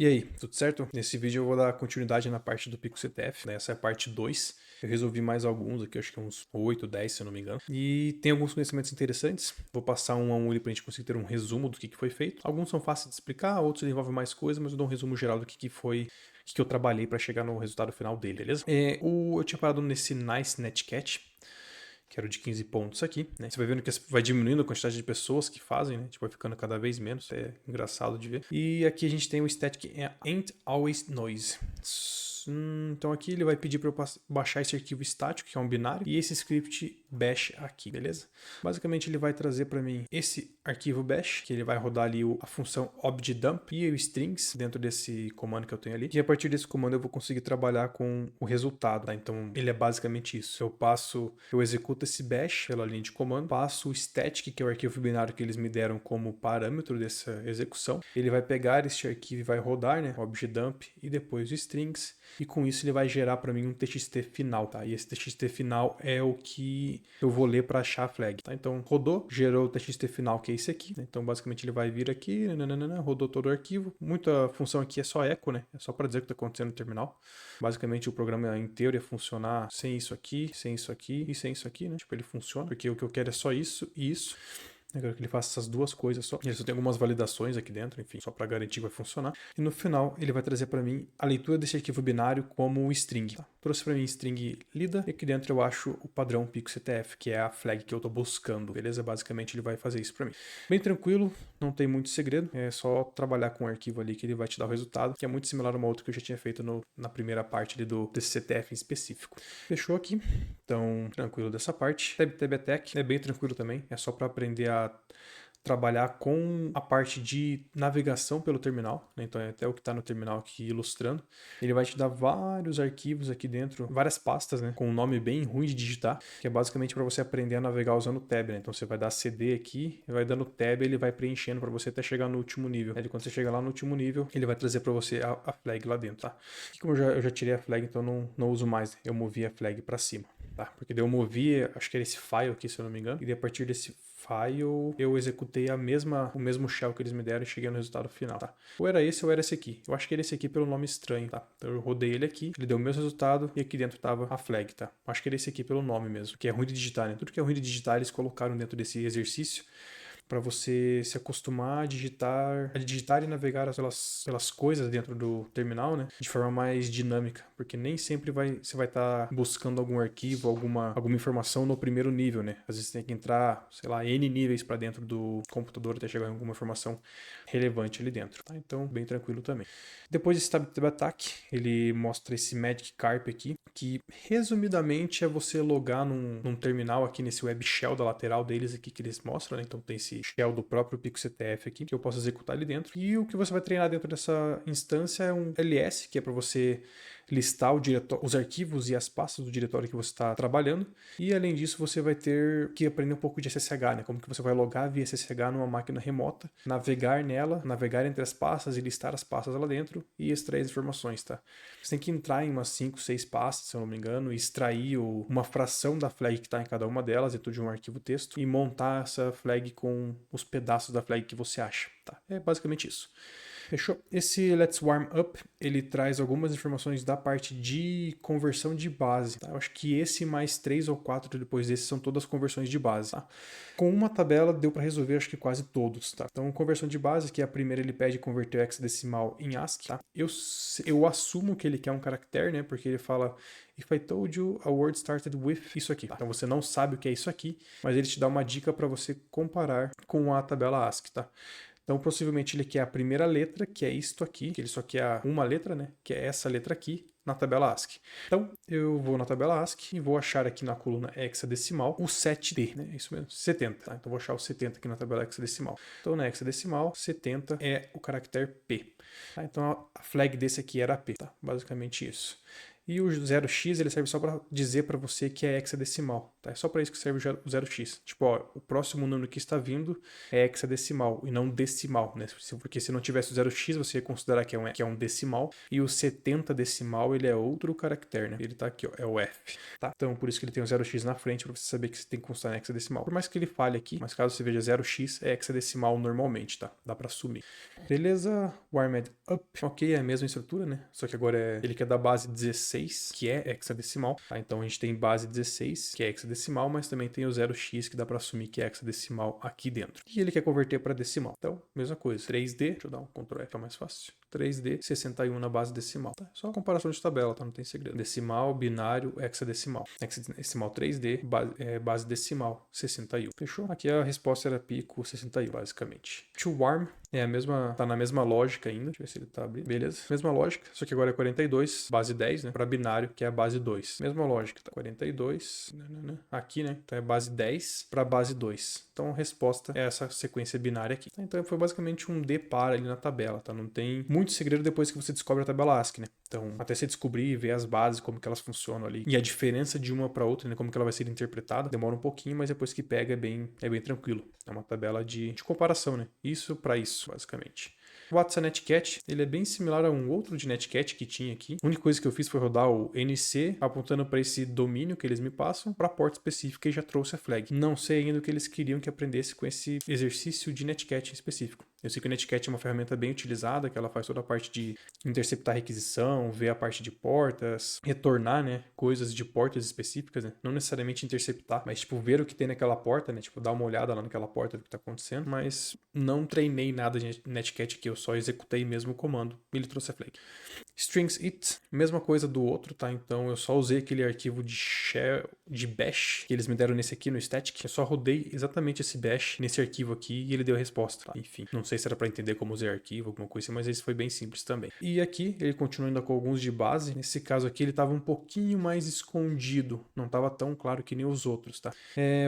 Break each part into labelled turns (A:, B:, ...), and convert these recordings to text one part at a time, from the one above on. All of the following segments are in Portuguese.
A: E aí, tudo certo? Nesse vídeo eu vou dar continuidade na parte do PicoCTF, né? Essa é a parte 2. Eu resolvi mais alguns aqui, acho que uns 8, 10, se eu não me engano. E tem alguns conhecimentos interessantes. Vou passar um a um ali pra gente conseguir ter um resumo do que foi feito. Alguns são fáceis de explicar, outros envolvem mais coisas, mas eu dou um resumo geral do que foi, o que eu trabalhei para chegar no resultado final dele, beleza? Eu tinha parado nesse Nice Netcat, que era o de 15 pontos aqui, né? Você vai vendo que vai diminuindo a quantidade de pessoas que fazem, né? Tipo, vai ficando cada vez menos, é engraçado de ver. E aqui a gente tem o static ain't always noise. Então aqui ele vai pedir para eu baixar esse arquivo estático, que é um binário, e esse script bash aqui, beleza? Basicamente ele vai trazer para mim esse arquivo bash, que ele vai rodar ali a função objdump e o strings dentro desse comando que eu tenho ali. E a partir desse comando eu vou conseguir trabalhar com o resultado, tá? Então ele é basicamente isso. Eu executo esse bash pela linha de comando, passo o static, que é o arquivo binário que eles me deram como parâmetro dessa execução. Ele vai pegar este arquivo e vai rodar, né? O objdump e depois o strings. E com isso ele vai gerar para mim um txt final, tá? E esse txt final é o que eu vou ler para achar a flag, tá? Então rodou, gerou o txt final, que é esse aqui, né? Então basicamente ele vai vir aqui, rodou todo o arquivo. Muita função aqui é só eco, né? É só para dizer o que está acontecendo no terminal. Basicamente o programa inteiro ia funcionar sem isso aqui e sem isso aqui, né? Tipo, ele funciona, porque o que eu quero é só isso e isso. Eu quero que ele faça essas duas coisas só. Ele só tem algumas validações aqui dentro, enfim, só para garantir que vai funcionar. E no final, ele vai trazer para mim a leitura desse arquivo binário como string. Tá? Trouxe para mim string lida, e aqui dentro eu acho o padrão PicoCTF, que é a flag que eu estou buscando, beleza? Basicamente ele vai fazer isso para mim. Bem tranquilo, não tem muito segredo, é só trabalhar com o arquivo ali que ele vai te dar o resultado, que é muito similar a uma outra que eu já tinha feito na primeira parte ali desse CTF em específico. Fechou aqui, então tranquilo dessa parte. TabTech é bem tranquilo também, é só para aprender a trabalhar com a parte de navegação pelo terminal, né? Então é até o que está no terminal aqui ilustrando. Ele vai te dar vários arquivos aqui dentro, várias pastas, né? Com um nome bem ruim de digitar, que é basicamente para você aprender a navegar usando o tab, né? Então você vai dar CD aqui, vai dando tab, ele vai preenchendo para você até chegar no último nível. Aí quando você chegar lá no último nível, ele vai trazer para você a flag lá dentro, tá? E como eu já tirei a flag, então não uso mais, né? Eu movi a flag para cima. Tá? Porque daí eu movi, acho que era esse file aqui, se eu não me engano, e daí a partir desse file eu executei o mesmo shell que eles me deram e cheguei no resultado final, tá? Ou era esse ou era esse aqui. Eu acho que era esse aqui pelo nome estranho, tá? Então eu rodei ele aqui, ele deu o mesmo resultado e aqui dentro tava a flag, tá? Eu acho que era esse aqui pelo nome mesmo, que é ruim de digitar, né? Tudo que é ruim de digitar eles colocaram dentro desse exercício para você se acostumar a digitar e navegar pelas coisas dentro do terminal, né, de forma mais dinâmica, porque nem sempre você vai estar buscando algum arquivo, alguma informação no primeiro nível, né? Às vezes você tem que entrar, sei lá, N níveis para dentro do computador até chegar em alguma informação relevante ali dentro, tá? Então, bem tranquilo também. Depois desse Tab Attack, ele mostra esse Magic Carp aqui, que resumidamente é você logar num terminal aqui nesse web shell da lateral deles aqui que eles mostram, né? Então tem esse shell do próprio PicoCTF aqui que eu posso executar ali dentro. E o que você vai treinar dentro dessa instância é um ls, que é para você listar os arquivos e as pastas do diretório que você está trabalhando. E além disso, você vai ter que aprender um pouco de SSH, né? Como que você vai logar via SSH numa máquina remota, navegar nela, navegar entre as pastas e listar as pastas lá dentro e extrair as informações, tá? Você tem que entrar em umas 5, 6 pastas, se eu não me engano, e extrair uma fração da flag que está em cada uma delas dentro de um arquivo texto e montar essa flag com os pedaços da flag que você acha, tá? É basicamente isso. Fechou? Esse Let's Warm Up, ele traz algumas informações da parte de conversão de base, tá? Eu acho que esse mais 3 ou 4 depois desse são todas conversões de base, tá? Com uma tabela deu para resolver acho que quase todos, tá? Então, conversão de base, que é a primeira, ele pede converter o hexadecimal em ASCII, tá? Eu assumo que ele quer um caractere, né? Porque ele fala If I told you a word started with isso aqui. Tá? Então você não sabe o que é isso aqui, mas ele te dá uma dica para você comparar com a tabela ASCII, tá? Então, possivelmente ele quer a primeira letra, que é isto aqui, que ele só quer uma letra, né? Que é essa letra aqui, na tabela ASCII. Então, eu vou na tabela ASCII e vou achar aqui na coluna hexadecimal o 7T, né? Isso mesmo, 70. Tá? Então, vou achar o 70 aqui na tabela hexadecimal. Então, na hexadecimal, 70 é o caractere P. Tá? Então, a flag desse aqui era P, tá? Basicamente isso. E o 0x ele serve só para dizer para você que é hexadecimal, tá? É só para isso que serve o 0x. Tipo, ó, o próximo número que está vindo é hexadecimal e não decimal, né? Porque se não tivesse o 0x, você ia considerar que é um decimal, e o 70 decimal ele é outro caractere, né? Ele tá aqui, ó, é o F, tá? Então, por isso que ele tem o 0x na frente, para você saber que você tem que constar em hexadecimal. Por mais que ele fale aqui, mas caso você veja 0x, é hexadecimal normalmente, tá? Dá para assumir. Beleza, o Armed Up, ok, é a mesma estrutura, né? Só que agora ele quer da base 16, que é hexadecimal, tá? Então a gente tem base 16, que é hexadecimal, mas também tem o 0x, que dá para assumir que é hexadecimal aqui dentro. E ele quer converter para decimal. Então, mesma coisa, 3D, deixa eu dar um Ctrl F, é mais fácil. 3D, 61 na base decimal, tá? Só uma comparação de tabela, tá? Não tem segredo. Decimal, binário, hexadecimal. Hexadecimal 3D, base decimal, 61. Fechou? Aqui a resposta era pico 61, basicamente. To warm é a mesma, tá na mesma lógica ainda. Deixa eu ver se ele tá abrindo. Beleza. Mesma lógica, só que agora é 42, base 10, né? Para binário, que é a base 2. Mesma lógica, tá? 42, aqui, né? Então é base 10 para base 2. Então a resposta é essa sequência binária aqui. Então foi basicamente um D par ali na tabela, tá? Não tem muito segredo depois que você descobre a tabela ASCII, né? Então, até você descobrir e ver as bases, como que elas funcionam ali. E a diferença de uma para outra, né? Como que ela vai ser interpretada, demora um pouquinho, mas depois que pega é bem tranquilo. É uma tabela de comparação, né? Isso para isso, basicamente. O WhatsApp Netcat, ele é bem similar a um outro de Netcat que tinha aqui. A única coisa que eu fiz foi rodar o NC, apontando para esse domínio que eles me passam, para a porta específica, e já trouxe a flag. Não sei ainda o que eles queriam que aprendesse com esse exercício de Netcat em específico. Eu sei que o Netcat é uma ferramenta bem utilizada, que ela faz toda a parte de interceptar requisição, ver a parte de portas, retornar, né, coisas de portas específicas, né? Não necessariamente interceptar, mas tipo ver o que tem naquela porta, né, tipo dar uma olhada lá naquela porta do que está acontecendo, mas não treinei nada de Netcat aqui, eu só executei mesmo o comando e ele trouxe a flag. Strings it, mesma coisa do outro, tá? Então eu só usei aquele arquivo de shell, de bash, que eles me deram nesse aqui no static. Eu só rodei exatamente esse bash nesse arquivo aqui e ele deu a resposta, tá? Enfim, não sei se era para entender como usar arquivo, alguma coisa assim, mas esse foi bem simples também. E aqui ele continua ainda com alguns de base. Nesse caso aqui ele estava um pouquinho mais escondido, não estava tão claro que nem os outros, tá?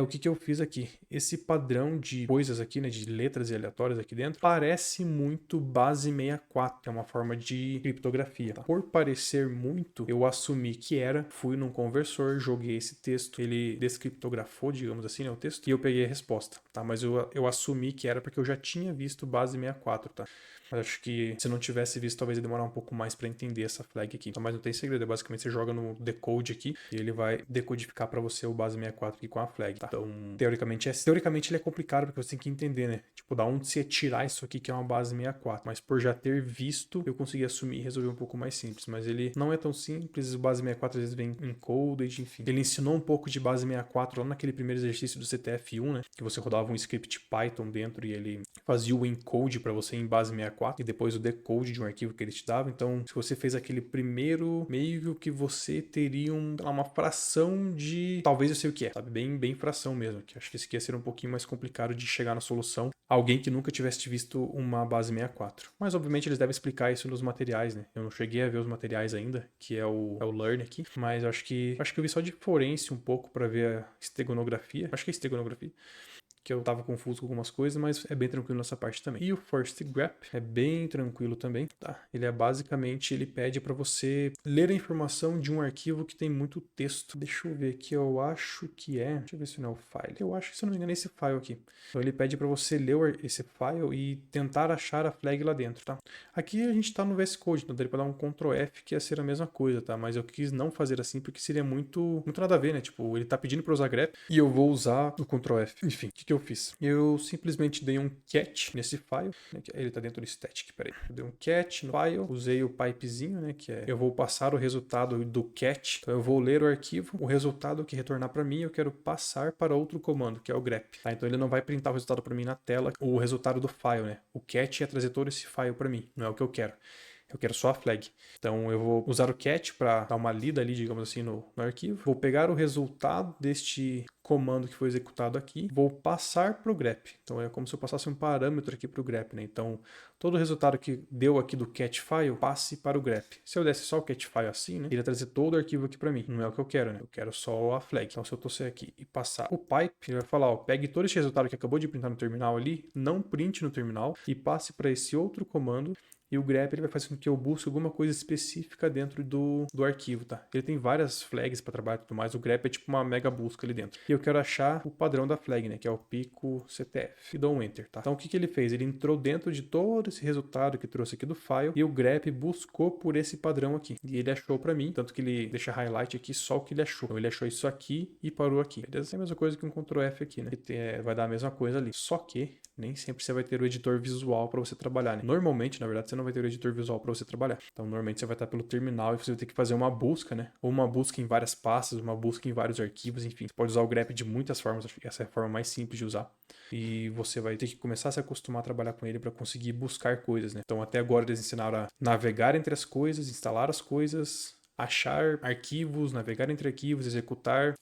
A: O que eu fiz aqui? Esse padrão de coisas aqui, né, de letras e aleatórias aqui dentro, parece muito base 64, que é uma forma de criptografia. Tá? Por parecer muito, eu assumi que era, fui num conversor, joguei esse texto, ele descriptografou, digamos assim, né, o texto, e eu peguei a resposta, tá? Mas eu assumi que era porque eu já tinha visto base 64, tá? Mas acho que se não tivesse visto, talvez ia demorar um pouco mais para entender essa flag aqui. Então, mas não tem segredo, basicamente você joga no decode aqui e ele vai decodificar para você o base 64 aqui com a flag, tá? Então, teoricamente ele é complicado porque você tem que entender, né? Tipo, da onde você tirar isso aqui que é uma base 64. Mas por já ter visto, eu consegui assumir e resolver um pouco mais simples. Mas ele não é tão simples, o base 64 às vezes vem encoded, enfim. Ele ensinou um pouco de base 64 lá naquele primeiro exercício do CTF1, né? Que você rodava um script Python dentro e ele fazia o encode para você em base 64 e depois o decode de um arquivo que ele te dava. Então, se você fez aquele primeiro, meio que você teria uma fração de... Talvez eu sei o que é, sabe? Bem fração mesmo. Que acho que esse aqui ia ser um pouquinho mais complicado de chegar na solução. Alguém que nunca tivesse visto uma base 64. Mas, obviamente, eles devem explicar isso nos materiais, né? Eu não cheguei a ver os materiais ainda, que é o Learn aqui. Mas acho que eu vi só de forense um pouco para ver a esteganografia. Acho que é esteganografia. Que eu tava confuso com algumas coisas, mas é bem tranquilo nessa parte também. E o first grep é bem tranquilo também, tá? Ele é basicamente, ele pede para você ler a informação de um arquivo que tem muito texto. Deixa eu ver aqui, eu acho que é... Deixa eu ver se não é o file. Eu acho que, se eu não me engano, é esse file aqui. Então ele pede para você ler esse file e tentar achar a flag lá dentro, tá? Aqui a gente tá no VS Code, então daria pra dar um Ctrl F que ia ser a mesma coisa, tá? Mas eu quis não fazer assim porque seria muito nada a ver, né? Tipo, ele tá pedindo pra usar grep e eu vou usar o Ctrl F. Enfim, o que eu fiz? Eu simplesmente dei um cat nesse file, né? Ele tá dentro do static, peraí. Eu dei um cat no file, usei o pipezinho, né? Que é, eu vou passar o resultado do cat, então eu vou ler o arquivo, o resultado que retornar para mim, eu quero passar para outro comando, que é o grep. Tá? Então ele não vai printar o resultado para mim na tela, o resultado do file, né? O cat ia trazer todo esse file para mim, não é o que eu quero. Eu quero só a flag. Então eu vou usar o cat para dar uma lida ali, digamos assim, no arquivo. Vou pegar o resultado deste comando que foi executado aqui, vou passar para o grep. Então é como se eu passasse um parâmetro aqui para o grep, né? Então todo o resultado que deu aqui do cat file, passe para o grep. Se eu desse só o cat file assim, né? Ele ia trazer todo o arquivo aqui para mim. Não é o que eu quero, né? Eu quero só a flag. Então se eu torcer aqui e passar o pipe, ele vai falar, ó, pegue todo esse resultado que acabou de printar no terminal ali, não printe no terminal e passe para esse outro comando E o grep ele vai fazer com que eu busque alguma coisa específica dentro do arquivo, tá? Ele tem várias flags para trabalhar e tudo mais. O grep é tipo uma mega busca ali dentro. E eu quero achar o padrão da flag, né? Que é o pico CTF. E dou um enter, tá? Então o que ele fez? Ele entrou dentro de todo esse resultado que trouxe aqui do file e o grep buscou por esse padrão aqui. E ele achou para mim, tanto que ele deixa highlight aqui só o que ele achou. Então ele achou isso aqui e parou aqui. Beleza? É a mesma coisa que um Ctrl F aqui, né? Vai dar a mesma coisa ali. Só que nem sempre você vai ter o editor visual para você trabalhar, né? Normalmente, na verdade, você não vai ter o editor visual para você trabalhar. Então, normalmente você vai estar pelo terminal e você vai ter que fazer uma busca, né? Ou uma busca em várias pastas, uma busca em vários arquivos, enfim. Você pode usar o grep de muitas formas, acho que essa é a forma mais simples de usar. E você vai ter que começar a se acostumar a trabalhar com ele para conseguir buscar coisas, né? Então, até agora eles ensinaram a navegar entre as coisas, instalar as coisas, achar arquivos, navegar entre arquivos, executar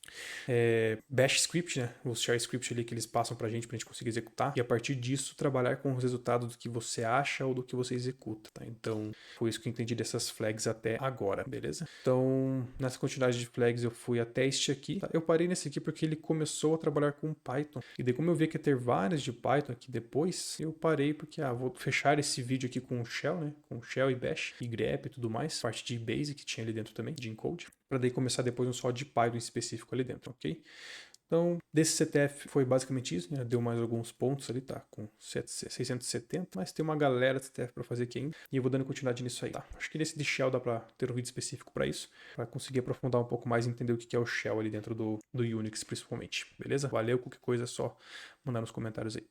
A: bash script, né? O shell script ali que eles passam pra gente conseguir executar. E a partir disso, trabalhar com os resultados do que você acha ou do que você executa, tá? Então, foi isso que eu entendi dessas flags até agora, beleza? Então, nessa quantidade de flags eu fui até este aqui. Tá? Eu parei nesse aqui porque ele começou a trabalhar com Python. E daí, como eu vi que ia ter várias de Python aqui depois, eu parei porque, vou fechar esse vídeo aqui com o shell, né? Com shell e bash, e grep e tudo mais. Parte de basic que tinha ali dentro também, de encode. Para daí começar depois um só de Python específico ali dentro, ok? Então, desse CTF foi basicamente isso, né? Deu mais alguns pontos ali, tá? Com 670, mas tem uma galera de CTF para fazer aqui ainda. E eu vou dando continuidade nisso aí, tá? Acho que nesse de Shell dá para ter um vídeo específico para isso, para conseguir aprofundar um pouco mais e entender o que é o Shell ali dentro do Unix, principalmente. Beleza? Valeu, qualquer coisa é só mandar nos comentários aí.